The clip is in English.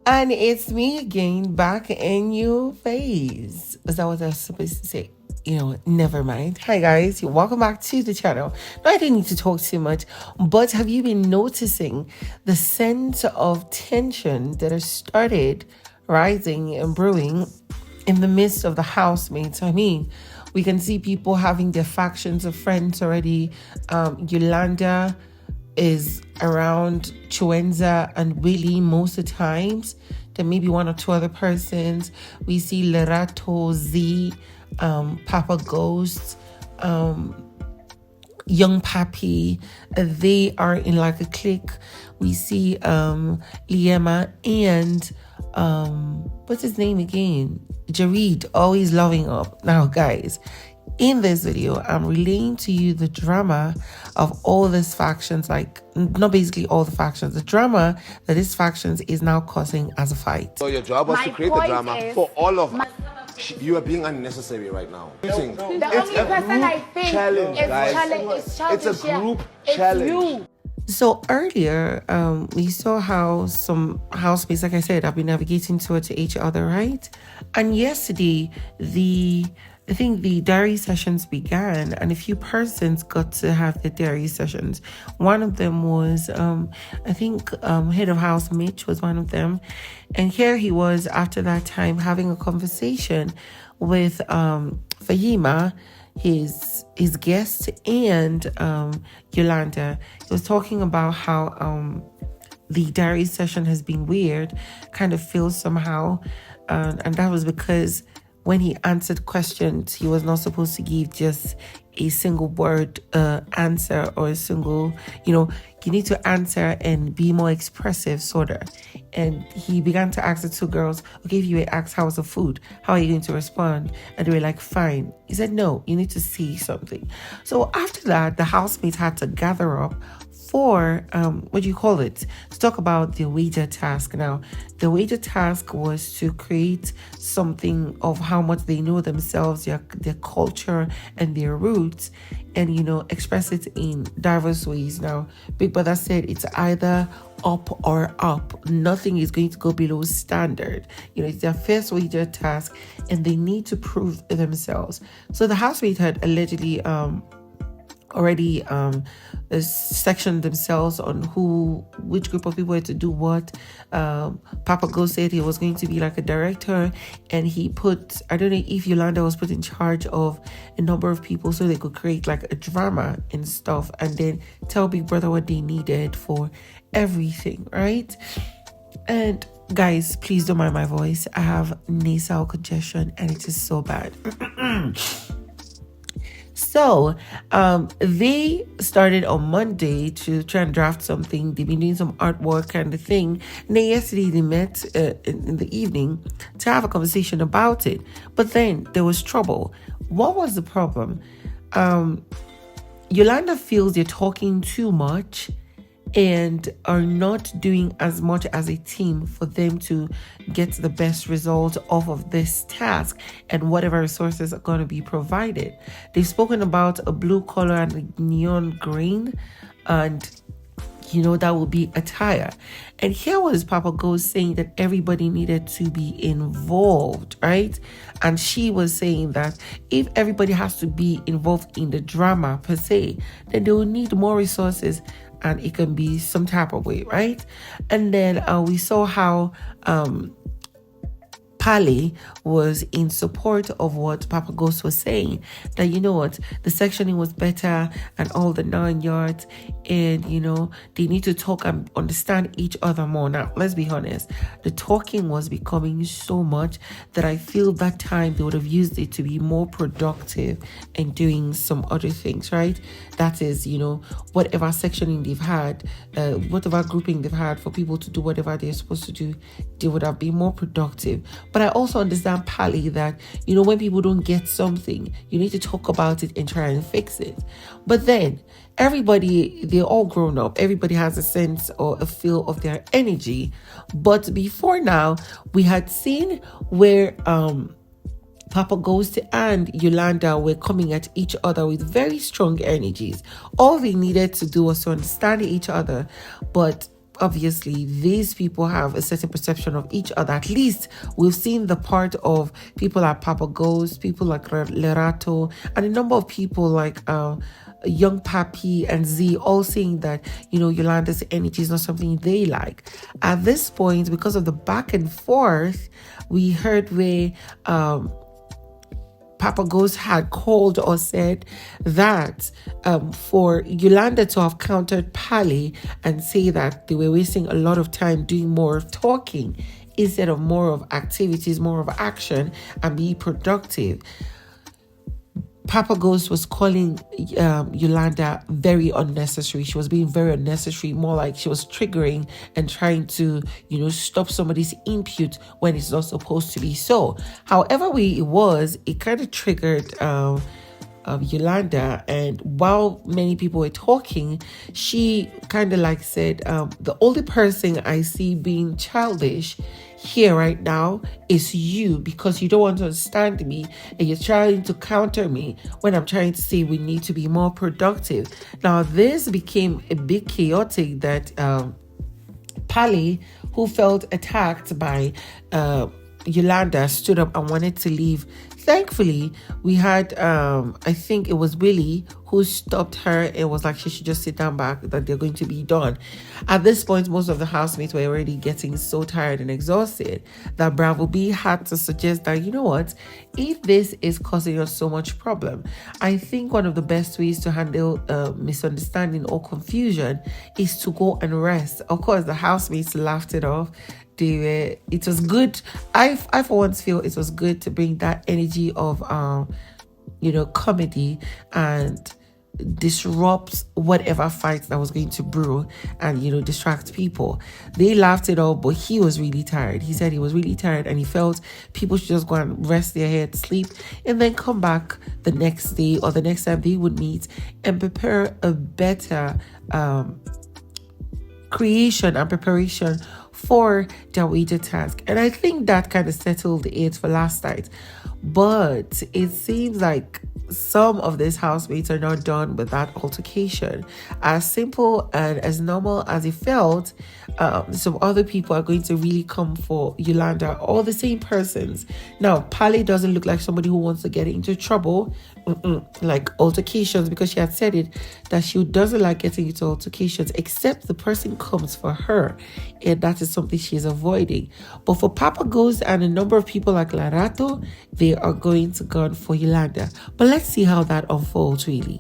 And it's me again, back in your face. Is that what I was supposed to say? Never mind. Hi guys, welcome back to the channel. Now, I didn't need to talk too much, but have you been noticing the sense of tension that has started rising and brewing in the midst of the housemates? I mean, we can see people having their factions of friends already. Yolanda is around Chuenza and Willie most of the times. There may be one or two other persons. We see Lerato, Z, Papaghost, Young Pappy. They are in like a clique. We see Liema and what's his name again? Jareed, always loving up. Now, guys, in this video, I'm relaying to you the drama of all these factions, like not basically all the factions, the drama that these factions is now causing as a fight. So your job was to create the drama for all of us. You are being unnecessary right now. The only person I think challenge, is guys. Childish. It's a group It's challenge. you. So earlier, we saw how some housemates, like I said, have been navigating towards each other, right? And yesterday, I think the diary sessions began, and a few persons got to have their diary sessions. One of them was, I think, head of house Mitch was one of them. And here he was, after that time, having a conversation with Fahima, his guest, and Yolanda. He was talking about how the diary session has been weird, kind of feels somehow, and that was because when he answered questions, he was not supposed to give just a single word answer or a single, you need to answer and be more expressive, sort of. And he began to ask the two girls, okay, if you were asked, how was the food? How are you going to respond? And they were like, fine. He said, no, you need to see something. So after that, the housemates had to gather up for, to talk about the wager task. Now, the wager task was to create something of how much they know themselves, their culture and their roots, and, express it in diverse ways. Now, Big Brother said it's either up or up. Nothing is going to go below standard. It's their first wager task, and they need to prove themselves. So the housemates had allegedly already sectioned themselves on which group of people had to do what. Papaghost said he was going to be like a director, and he put, I don't know if Yolanda was put in charge of a number of people so they could create like a drama and stuff, and then tell Big Brother what they needed for everything, right? And guys, please don't mind my voice. I have nasal congestion and it is so bad. So they started on Monday to try and draft something. They've been doing some artwork kind of thing. And then yesterday they met in the evening to have a conversation about it. But then there was trouble. What was the problem? Yolanda feels they're talking too much and are not doing as much as a team for them to get the best result off of this task and whatever resources are going to be provided. They've spoken about a blue color and a neon green, and that will be attire. And here was Papaghost saying that everybody needed to be involved, right? And she was saying that if everybody has to be involved in the drama per se, then they will need more resources, and it can be some type of way, right? And then we saw how Pali was in support of what Papaghost was saying, that the sectioning was better and all the 9 yards, and they need to talk and understand each other more. Now, let's be honest, the talking was becoming so much that I feel that time they would have used it to be more productive and doing some other things, right? That is, whatever sectioning they've had, whatever grouping they've had for people to do whatever they're supposed to do, they would have been more productive. But I also understand, Pali, that, when people don't get something, you need to talk about it and try and fix it. But then everybody, they're all grown up. Everybody has a sense or a feel of their energy. But before now, we had seen where Papaghost and Yolanda were coming at each other with very strong energies. All they needed to do was to understand each other, but obviously these people have a certain perception of each other. At least we've seen the part of people like Papaghost, people like Lerato, and a number of people like Young Papi and Z, all saying that, you know, Yolanda's energy is not something they like. At this point, because of the back and forth, we heard where Papaghost had called or said that for Yolanda to have countered Pali and say that they were wasting a lot of time doing more of talking instead of more of activities, more of action, and be productive. Papaghost was calling Yolanda very unnecessary. She was being very unnecessary, more like she was triggering and trying to, you know, stop somebody's input when it's not supposed to be so. However way it was, it kind of triggered Yolanda, and while many people were talking, she kind of like said, the only person I see being childish here right now is you, because you don't want to understand me and you're trying to counter me when I'm trying to say we need to be more productive. Now this became a bit chaotic that Pali, who felt attacked by Yolanda, stood up and wanted to leave. Thankfully, we had, I think it was Willie who stopped her and was like, she should just sit down back, that they're going to be done. At this point, most of the housemates were already getting so tired and exhausted that Bravo B had to suggest that, you know what, if this is causing us so much problem, I think one of the best ways to handle misunderstanding or confusion is to go and rest. Of course, the housemates laughed it off. It was good. I for once feel it was good to bring that energy of comedy and disrupt whatever fight that was going to brew and, you know, distract people. They laughed it all, but he was really tired. He said he was really tired and he felt people should just go and rest their head, sleep, and then come back the next day or the next time they would meet and prepare a better creation and preparation for their wager task. And I think that kind of settled it for last night. But it seems like some of these housemates are not done with that altercation. As simple and as normal as it felt, some other people are going to really come for Yolanda, all the same persons. Now, Pali doesn't look like somebody who wants to get into trouble, like altercations, because she had said it, that she doesn't like getting into altercations, except the person comes for her, and that is something she's avoiding. But for Papaghost and a number of people like Larato, they are going to gun for Yolanda. But let's see how that unfolds, really.